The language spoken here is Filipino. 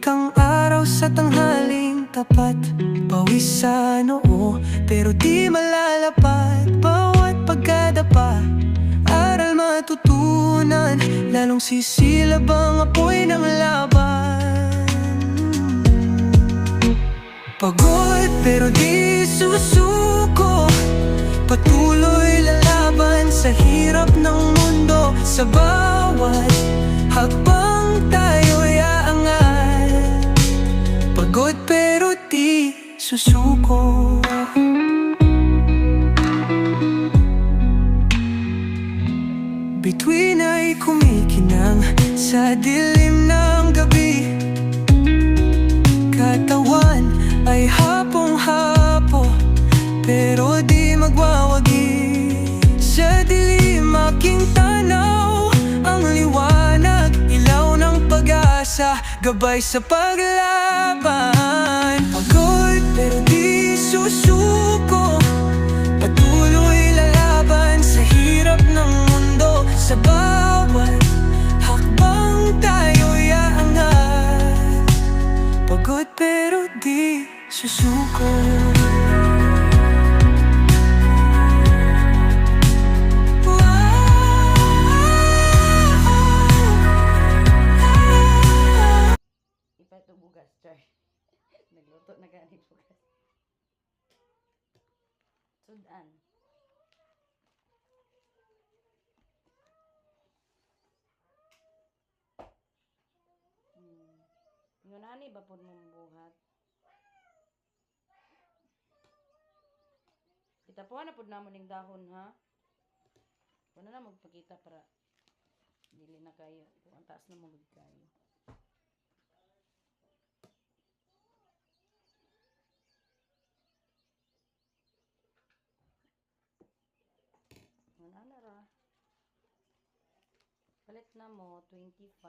Tahimik ang araw sa tanghaling tapat. Pawis sa noo, pero di malalapat. Bawat pagkadapa, aral matutunan. Lalong sisilab ang apoy ng laban. Pagod pero di susuko, patuloy lalaban sa hirap ng mundo. Sa bawat hakbang tayo'y aangat. Pagod pero di susuko. Bituin ay kumikinang sa dilim ng gabi. Katawan ay hapong-hapo, pero di magwawagi. Sa dilim aking tanaw ang liwanag, ilaw ng pag-asa, gabay sa paglaban. Pagod pero di susuko, patuloy lalaban sa hirap ng mundo. Sa bawat hakbang tayo'y aangat. Pagod pero di susuko. Ipato bugas, Char. Nagluto na ganit bugas. Sudan. Ngunani ba po mong buhat? Kita po na po namon ng dahon, ha? Kung na magpakita para dili na kayo. Kung ang taas na magod kayo. Ngunana ra. Palit na mo, 25.